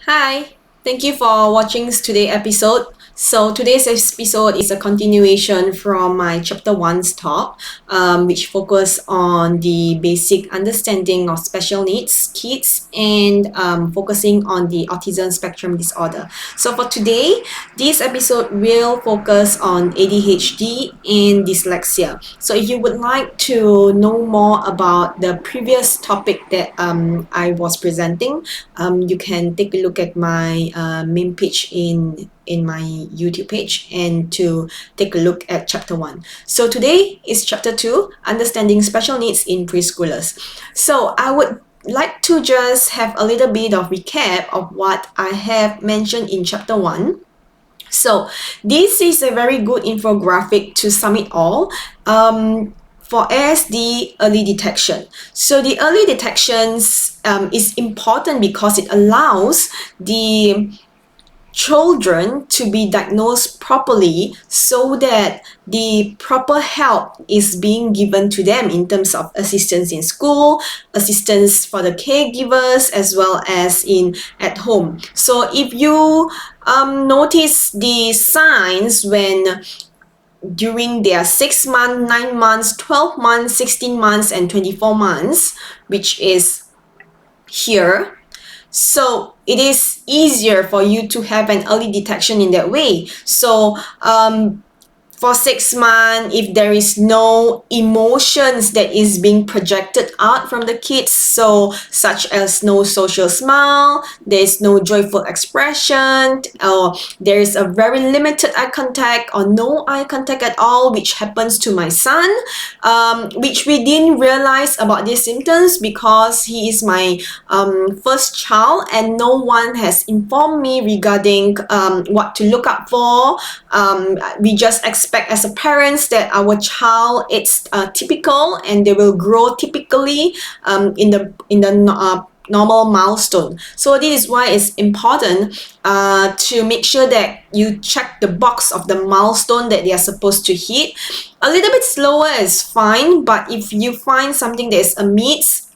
Hi, thank you for watching today's episode. So today's episode is a continuation from my chapter 1's talk, which focus on the basic understanding of special needs kids and focusing on the autism spectrum disorder. So for today, this episode will focus on ADHD and dyslexia. So if you would like to know more about the previous topic that I was presenting, you can take a look at my main page in my YouTube page and to take a look at chapter 1. So today is chapter 2, Understanding Special Needs in Preschoolers. So I would like to just have a little bit of recap of what I have mentioned in chapter 1. So this is a very good infographic to sum it all. For ASD early detection. So the early detections is important because it allows the children to be diagnosed properly so that the proper help is being given to them in terms of assistance in school, assistance for the caregivers, as well as at home. So if you notice the signs when during their 6 months, 9 months, 12 months, 16 months, and 24 months, which is here. So it is easier for you to have an early detection in that way. So for 6 months, if there is no emotions that is being projected out from the kids, so such as no social smile, there is no joyful expression, or there is a very limited eye contact or no eye contact at all, which happens to my son, which we didn't realize about these symptoms because he is my first child and no one has informed me regarding what to look out for. We just expect as a parents that our child is typical and they will grow typically in the normal milestone. So this is why it's important to make sure that you check the box of the milestone that they are supposed to hit. A little bit slower is fine, but if you find something that is amidst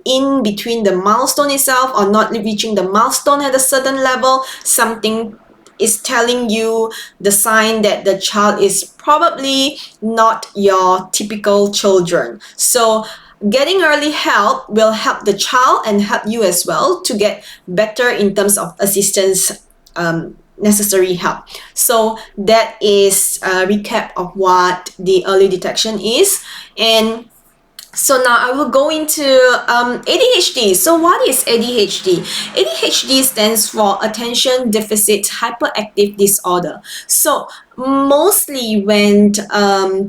in between the milestone itself or not reaching the milestone at a certain level, something is telling you the sign that the child is probably not your typical children. So getting early help will help the child and help you as well to get better in terms of assistance necessary help. So that is a recap of what the early detection is. And so now I will go into ADHD. So what is ADHD? ADHD stands for Attention Deficit Hyperactive Disorder. So mostly when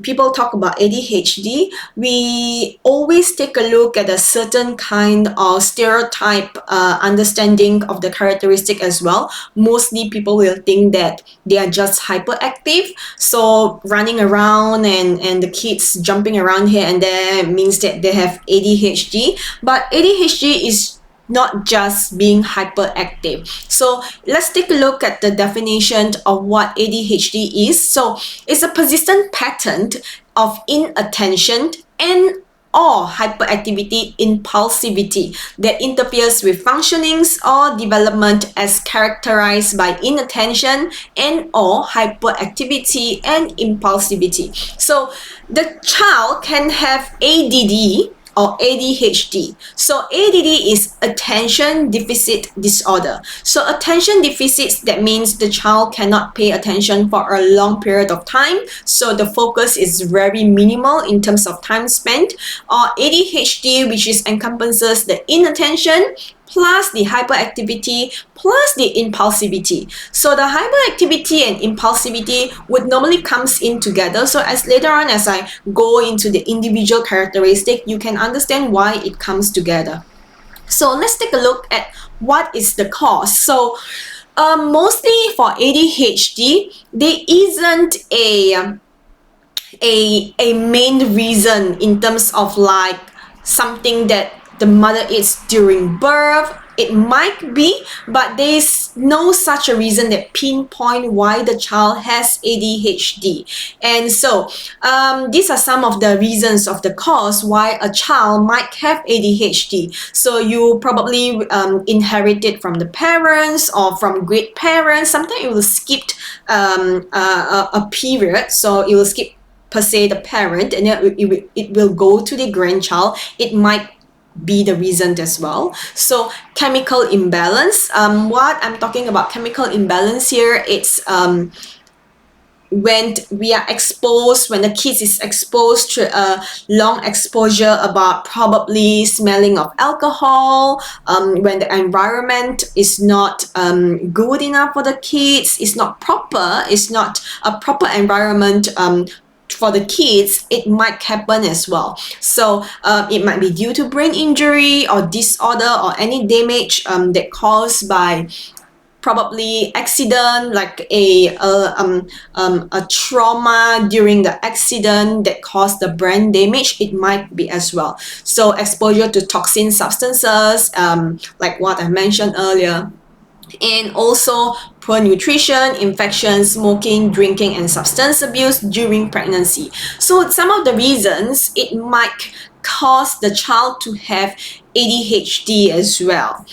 people talk about ADHD, we always take a look at a certain kind of stereotype understanding of the characteristic as well. Mostly people will think that they are just hyperactive, so running around and the kids jumping around here and there means that they have ADHD. But ADHD is not just being hyperactive. So let's take a look at the definition of what ADHD is. So it's a persistent pattern of inattention and or hyperactivity impulsivity that interferes with functionings or development as characterized by inattention and or hyperactivity and impulsivity. So the child can have ADD or ADHD. So ADD is attention deficit disorder. So attention deficits, that means the child cannot pay attention for a long period of time. So the focus is very minimal in terms of time spent. Or ADHD, which is encompasses the inattention plus the hyperactivity plus the impulsivity. So the hyperactivity and impulsivity would normally comes in together. So as later on as I go into the individual characteristic, you can understand why it comes together. So let's take a look at what is the cause. So mostly for ADHD, there isn't a main reason in terms of like something that the mother eats during birth. It might be, but there is no such a reason that pinpoint why the child has ADHD. And so these are some of the reasons of the cause why a child might have ADHD. So you probably inherit it from the parents or from great parents. Sometimes it will skip a period, so it will skip per se the parent, and then it will go to the grandchild. It might be the reason as well. So chemical imbalance, what I'm talking about chemical imbalance here, it's when we are exposed, when the kids is exposed to a long exposure about probably smelling of alcohol, when the environment is not good enough for the kids, it's not a proper environment for the kids, it might happen as well. So it might be due to brain injury or disorder or any damage that caused by probably accident, like a trauma during the accident that caused the brain damage. It might be as well. So exposure to toxin substances, like what I mentioned earlier, and also poor nutrition, infections, smoking, drinking, and substance abuse during pregnancy. So some of the reasons it might cause the child to have ADHD as well.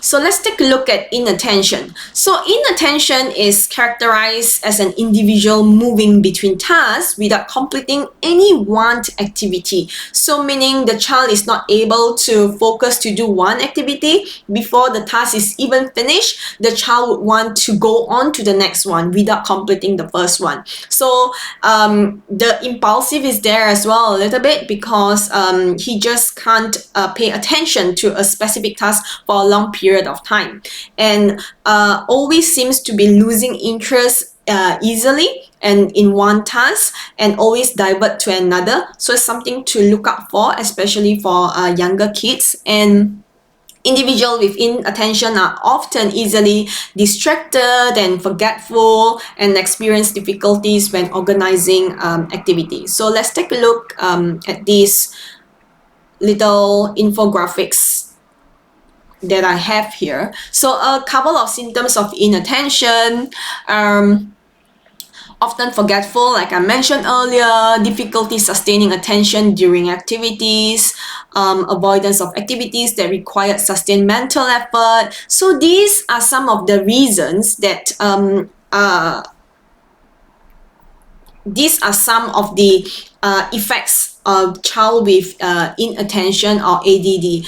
So let's take a look at inattention. So inattention is characterized as an individual moving between tasks without completing any one activity. So meaning the child is not able to focus to do one activity before the task is even finished. The child would want to go on to the next one without completing the first one. So the impulsive is there as well a little bit, because he just can't pay attention to a specific task for a long period of time, and always seems to be losing interest easily and in one task, and always divert to another. So it's something to look out for, especially for younger kids. And individuals with inattention are often easily distracted and forgetful and experience difficulties when organizing activities. So let's take a look at these little infographics that I have here. So a couple of symptoms of inattention: often forgetful, like I mentioned earlier, difficulty sustaining attention during activities, avoidance of activities that require sustained mental effort. So these are some of the reasons that these are some of the effects of child with inattention or ADD.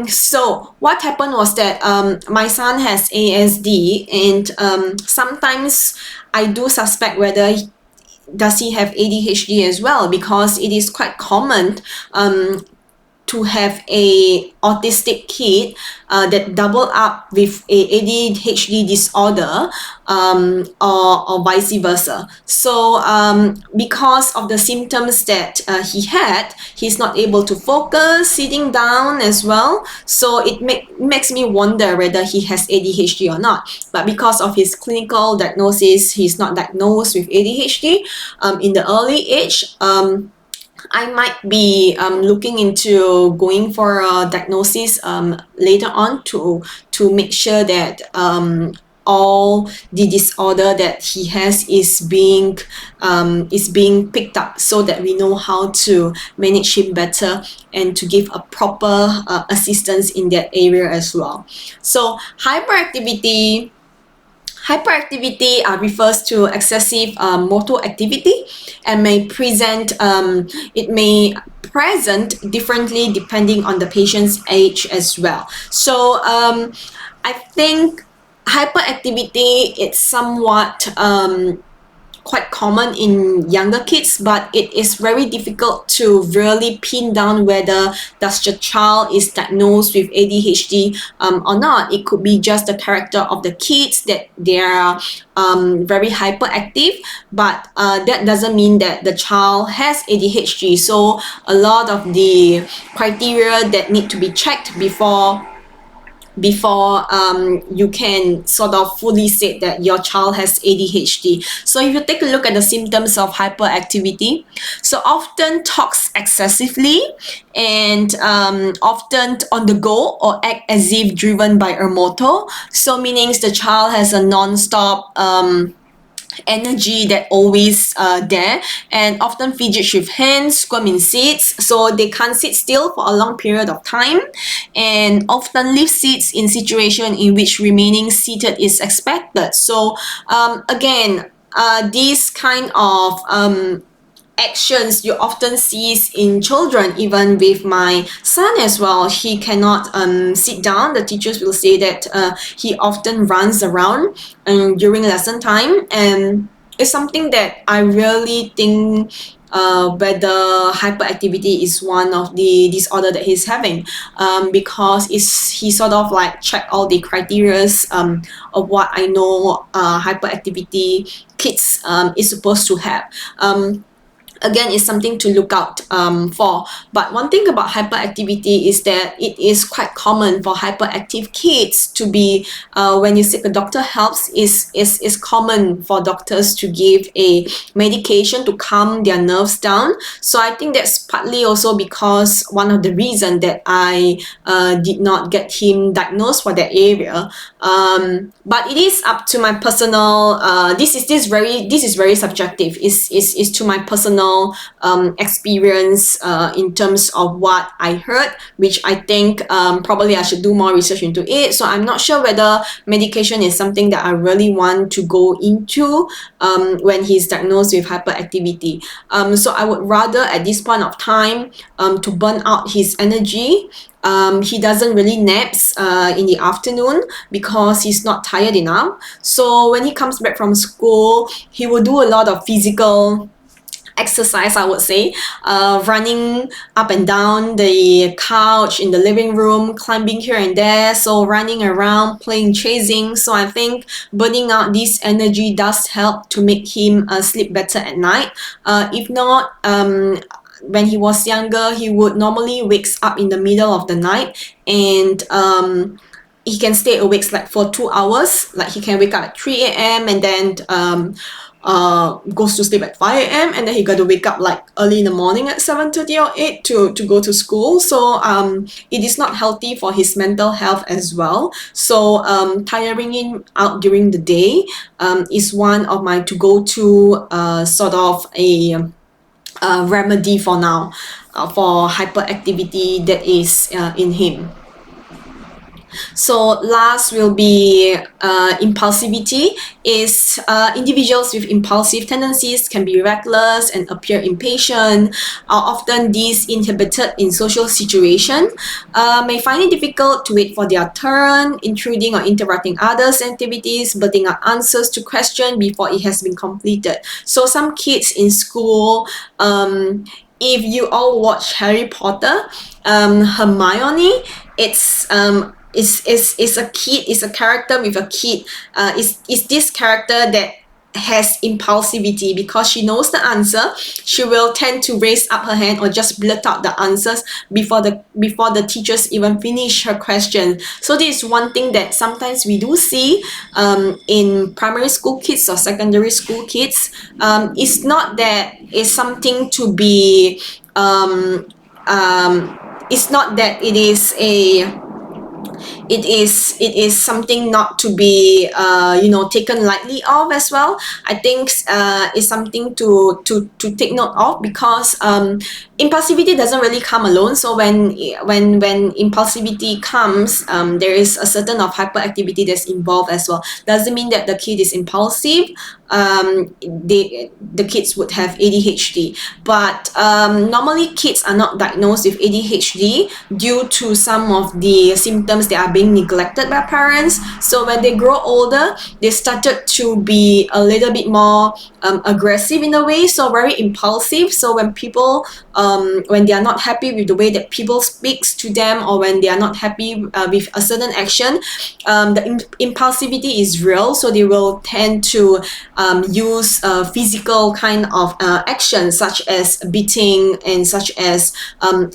So what happened was that my son has ASD, and sometimes I do suspect whether does he have ADHD as well, because it is quite common to have a autistic kid that double up with a ADHD disorder, or vice versa. So because of the symptoms that he had, he's not able to focus sitting down as well. So it makes me wonder whether he has ADHD or not. But because of his clinical diagnosis, he's not diagnosed with ADHD in the early age. I might be looking into going for a diagnosis later on to make sure that all the disorder that he has is being picked up, so that we know how to manage him better and to give a proper assistance in that area as well. So hyperactivity refers to excessive motor activity, and may present differently depending on the patient's age as well. So I think hyperactivity is somewhat quite common in younger kids, but it is very difficult to really pin down whether does the child is diagnosed with ADHD or not. It could be just the character of the kids, that they are very hyperactive, but that doesn't mean that the child has ADHD. So a lot of the criteria that need to be checked before before you can sort of fully say that your child has ADHD. So if you take a look at the symptoms of hyperactivity, so often talks excessively and often on the go or act as if driven by a motor. So meaning the child has a non-stop energy that always there, and often fidgets with hands, squirm in seats, so they can't sit still for a long period of time, and often leave seats in situation in which remaining seated is expected. So again, these kind of actions you often see in children, even with my son as well. He cannot sit down. The teachers will say that he often runs around during lesson time, and it's something that I really think whether hyperactivity is one of the disorder that he's having, because he sort of like check all the criterias of what I know hyperactivity kids is supposed to have. Again, it's something to look out for. But one thing about hyperactivity is that it is quite common for hyperactive kids to be, when you seek a doctor helps, is common for doctors to give a medication to calm their nerves down. So I think that's partly also because one of the reason that I did not get him diagnosed for that area. But it is up to my personal, this is very subjective. Is to my personal experience in terms of what I heard, which I think probably I should do more research into it. So I'm not sure whether medication is something that I really want to go into when he's diagnosed with hyperactivity. So I would rather at this point of time to burn out his energy. He doesn't really naps in the afternoon because he's not tired enough. So when he comes back from school, he will do a lot of physical exercise, I would say, running up and down the couch in the living room, climbing here and there, so running around, playing, chasing. So I think burning out this energy does help to make him sleep better at night. If not, when he was younger, he would normally wakes up in the middle of the night, and he can stay awake like for 2 hours. Like he can wake up at 3 a.m. and then goes to sleep at 5 a.m. and then he got to wake up like early in the morning at 7:30 or 8 to go to school. So it is not healthy for his mental health as well. So tiring him out during the day is one of my to go to sort of a remedy for now for hyperactivity that is in him. So last will be impulsivity. Is individuals with impulsive tendencies can be reckless and appear impatient, are often disinhibited in social situations, may find it difficult to wait for their turn, intruding or interrupting others' activities, blurting out answers to questions before it has been completed. So some kids in school, if you all watch Harry Potter, Hermione, it's a character with a kid. Is this character that has impulsivity because she knows the answer. She will tend to raise up her hand or just blurt out the answers before the teachers even finish her question. So this is one thing that sometimes we do see in primary school kids or secondary school kids. It's not that it's something to be it's not that it is something not to be taken lightly of as well. I think it's something to take note of, because impulsivity doesn't really come alone. So when impulsivity comes, there is a certain of hyperactivity that's involved as well. Doesn't mean that the kid is impulsive. The kids would have ADHD, but normally kids are not diagnosed with ADHD due to some of the symptoms that are being neglected by parents. So when they grow older, they started to be a little bit more aggressive in a way, so very impulsive. So when people when they are not happy with the way that people speaks to them, or when they are not happy with a certain action, the impulsivity is real. So they will tend to use physical kind of action, such as beating and such as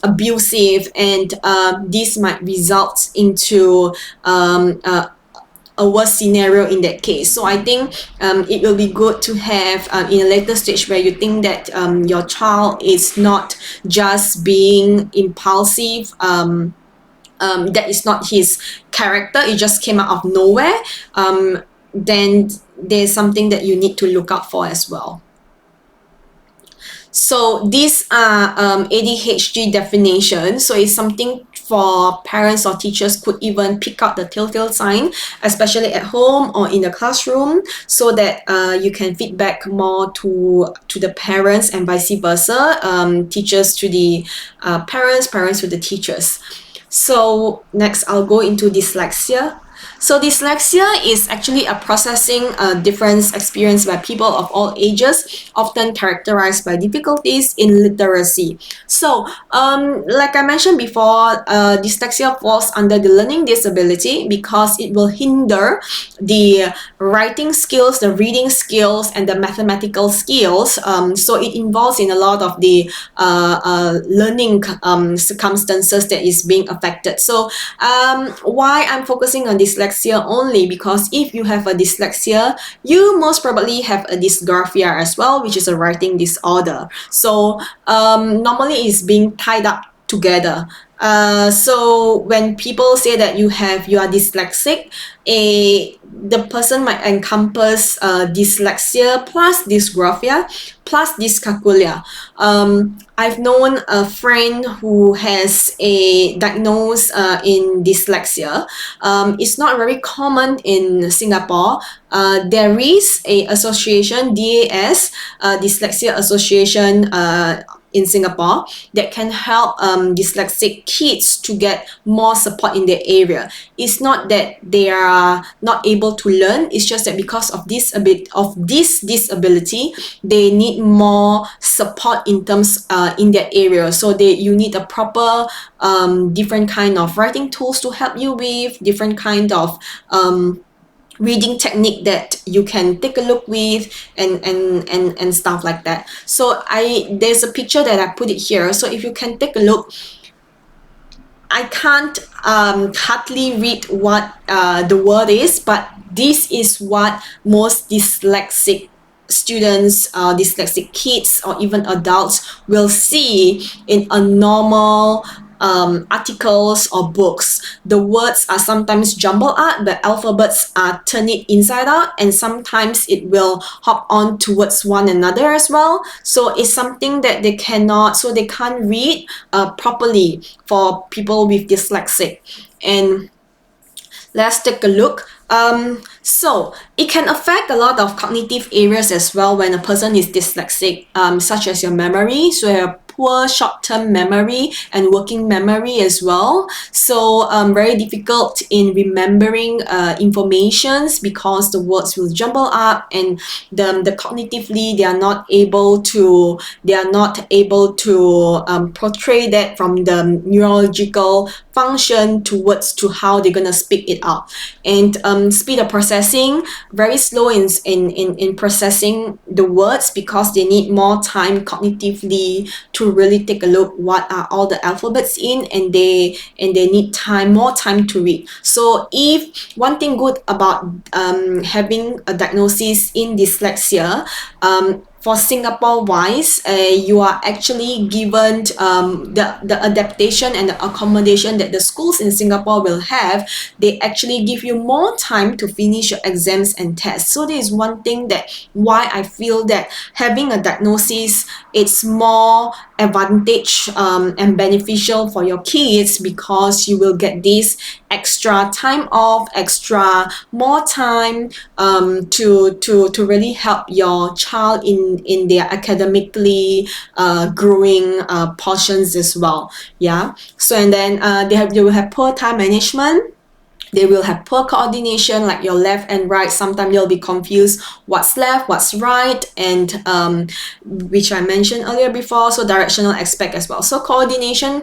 abusive, and this might result in into a worse scenario in that case. So I think it will be good to have in a later stage where you think that your child is not just being impulsive, that is not his character, it just came out of nowhere, then there's something that you need to look out for as well. So these are ADHD definition. So it's something for parents or teachers could even pick out the telltale sign, especially at home or in the classroom, so that you can feedback more to the parents and vice versa, teachers to the parents, parents to the teachers. So next I'll go into dyslexia. So dyslexia is actually a processing difference experienced by people of all ages, often characterized by difficulties in literacy. So, like I mentioned before, dyslexia falls under the learning disability because it will hinder the writing skills, the reading skills, and the mathematical skills. So it involves in a lot of the learning circumstances that is being affected. So why I'm focusing on dyslexia only, because if you have a dyslexia, you most probably have a dysgraphia as well, which is a writing disorder. So normally it's being tied up together. So when people say that you are dyslexic, the person might encompass dyslexia plus dysgraphia plus dyscalculia. I've known a friend who has a diagnosis in dyslexia. It's not very common in Singapore. There is a association, DAS, Dyslexia Association, in Singapore, that can help dyslexic kids to get more support in their area. It's not that they are not able to learn, it's just that because of this disability, they need more support in terms in their area. So you need a proper different kind of writing tools to help you with, different kind of reading technique that you can take a look with, and stuff like that. So there's a picture that I put it here. So if you can take a look, I can't hardly read what the word is, but this is what most dyslexic students, dyslexic kids, or even adults will see in a normal articles or books. The words are sometimes jumbled up, the alphabets are turned inside out, and sometimes it will hop on towards one another as well. So it's something that they can't read properly for people with dyslexic. And let's take a look. So it can affect a lot of cognitive areas as well when a person is dyslexic, such as your memory. So your poor short-term memory and working memory as well. So very difficult in remembering informations because the words will jumble up, and the cognitively they are not able to portray that from the neurological function towards to how they're gonna speak it out. And speed of processing, very slow in processing the words because they need more time cognitively to really take a look what are all the alphabets in, and they need more time to read. So if one thing good about having a diagnosis in dyslexia, for Singapore wise, you are actually given the adaptation and the accommodation that the schools in Singapore will have. They actually give you more time to finish your exams and tests. So this is one thing that why I feel that having a diagnosis, it's more advantage and beneficial for your kids, because you will get this extra time off, more time to really help your child in their academically growing portions as well. Yeah. So and then they will have poor time management. They will have poor coordination, like your left and right. Sometimes you'll be confused what's left, what's right, and which I mentioned earlier before. So directional aspect as well. So coordination,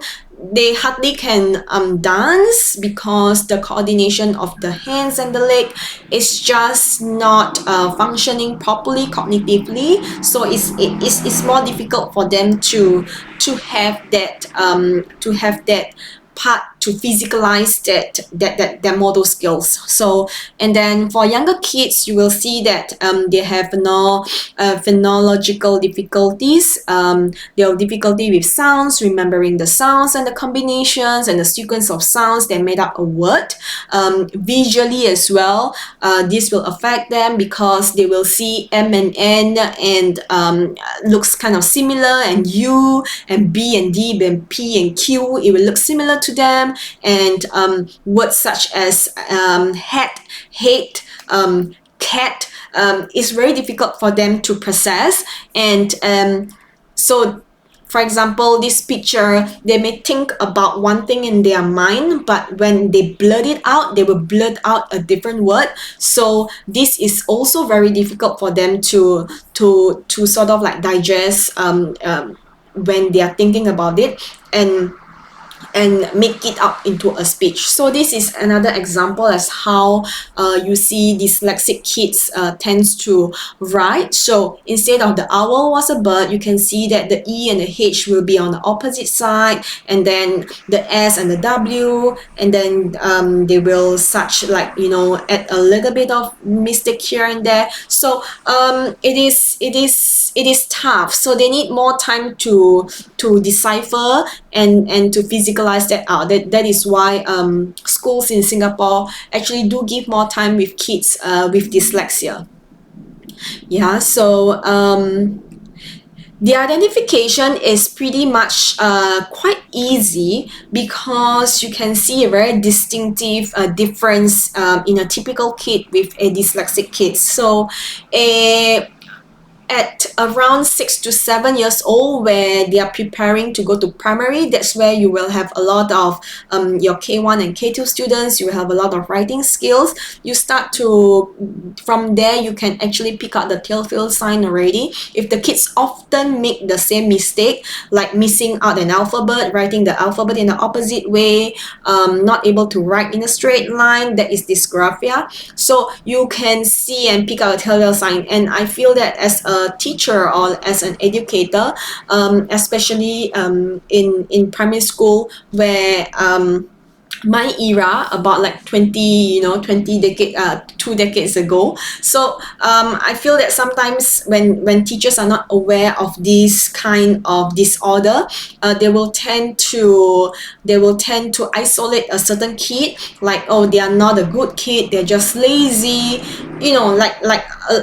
they hardly can dance because the coordination of the hands and the leg is just not functioning properly cognitively. So it's more difficult for them to have that part to physicalize that motor skills. So, and then for younger kids, you will see that they have no phonological difficulties. They have difficulty with sounds, remembering the sounds and the combinations and the sequence of sounds that made up a word. Visually as well, this will affect them because they will see M and N and looks kind of similar, and U and B and D and P and Q, it will look similar to them, and words such as hat, hate, cat, is very difficult for them to process. And so for example, this picture, they may think about one thing in their mind, but when they blurt it out, they will blurt out a different word. So this is also very difficult for them to sort of like digest when they are thinking about it and make it up into a speech. So this is another example as how you see dyslexic kids tends to write. So instead of the owl was a bird, you can see that the E and the H will be on the opposite side, and then the S and the W, and then they will such like, you know, add a little bit of mistake here and there. So it is tough. So they need more time to decipher and to physicalize that out. That is why schools in Singapore actually do give more time with kids with dyslexia. Yeah, so the identification is pretty much quite easy because you can see a very distinctive difference in a typical kid with a dyslexic kid. So at around 6 to 7 years old, where they are preparing to go to primary, that's where you will have a lot of your K1 and K2 students. You will have a lot of writing skills. You start to, from there, you can actually pick out the telltale sign already. If the kids often make the same mistake, like missing out an alphabet, writing the alphabet in the opposite way, not able to write in a straight line, that is dysgraphia. So you can see and pick out a telltale sign. And I feel that as a teacher or as an educator, especially in primary school, where my era, about like 2 decades ago. So I feel that sometimes when teachers are not aware of this kind of disorder, they will tend to isolate a certain kid, like, oh, they are not a good kid, they're just lazy, you know, like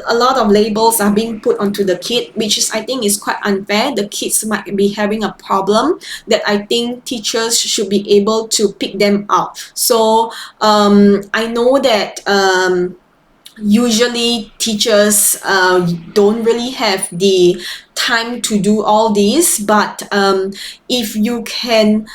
a lot of labels are being put onto the kid, which is, I think, is quite unfair. The kids might be having a problem that I think teachers should be able to pick them out. So I know that usually teachers don't really have the time to do all this, but if you can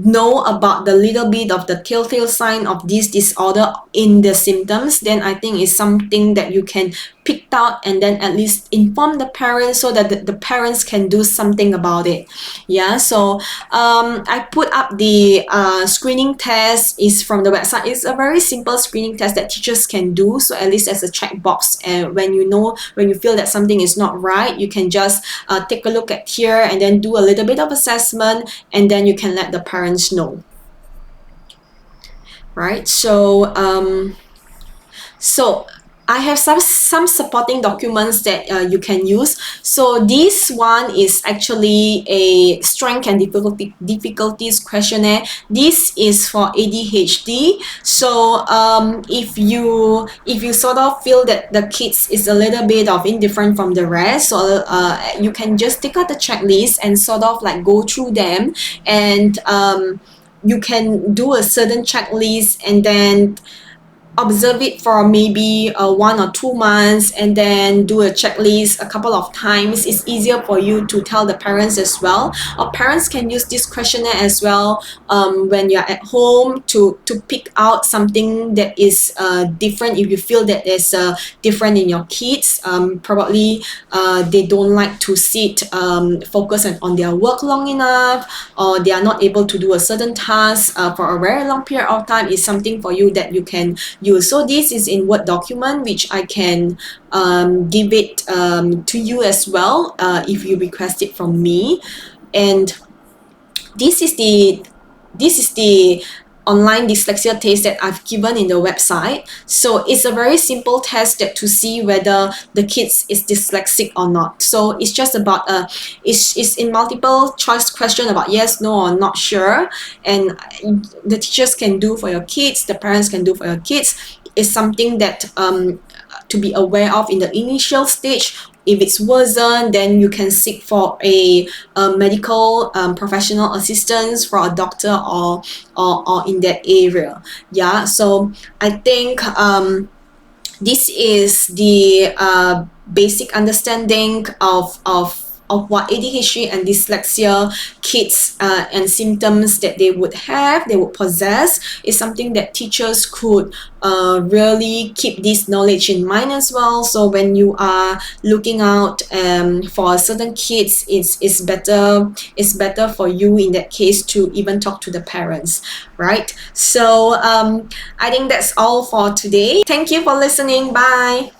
know about the little bit of the telltale sign of this disorder in the symptoms, then I think it's something that you can pick out and then at least inform the parents so that the parents can do something about it. Yeah, so I put up the screening test is from the website. It's a very simple screening test that teachers can do, so at least as a checkbox, and when you feel that something is not right, you can just take a look at here and then do a little bit of assessment, and then you can let the parents know. Right, so I have some supporting documents that you can use. So this one is actually a strength and difficulties questionnaire. This is for ADHD. So if you sort of feel that the kids is a little bit of indifferent from the rest, so you can just take out the checklist and sort of like go through them, and you can do a certain checklist and then observe it for maybe 1 or 2 months, and then do a checklist a couple of times. It's easier for you to tell the parents as well, or parents can use this questionnaire as well when you're at home to pick out something that is different. If you feel that there's different in your kids, probably they don't like to sit focus on their work long enough, or they are not able to do a certain task for a very long period of time, is something for you that you can use. So this is in Word document, which I can give it to you as well if you request it from me. And this is the this is the online dyslexia test that I've given in the website. So it's a very simple test that to see whether the kids is dyslexic or not. So it's just about it's in multiple choice question about yes, no, or not sure, and the teachers can do for your kids, the parents can do for your kids. It's something that to be aware of in the initial stage. If it's worsened, then you can seek for a medical professional assistance for a doctor or in that area. Yeah, so I think this is the basic understanding of what ADHD and dyslexia kids and symptoms that they would have, they would possess, is something that teachers could really keep this knowledge in mind as well. So when you are looking out for certain kids, it's better for you in that case to even talk to the parents, right? So I think that's all for today. Thank you for listening. Bye.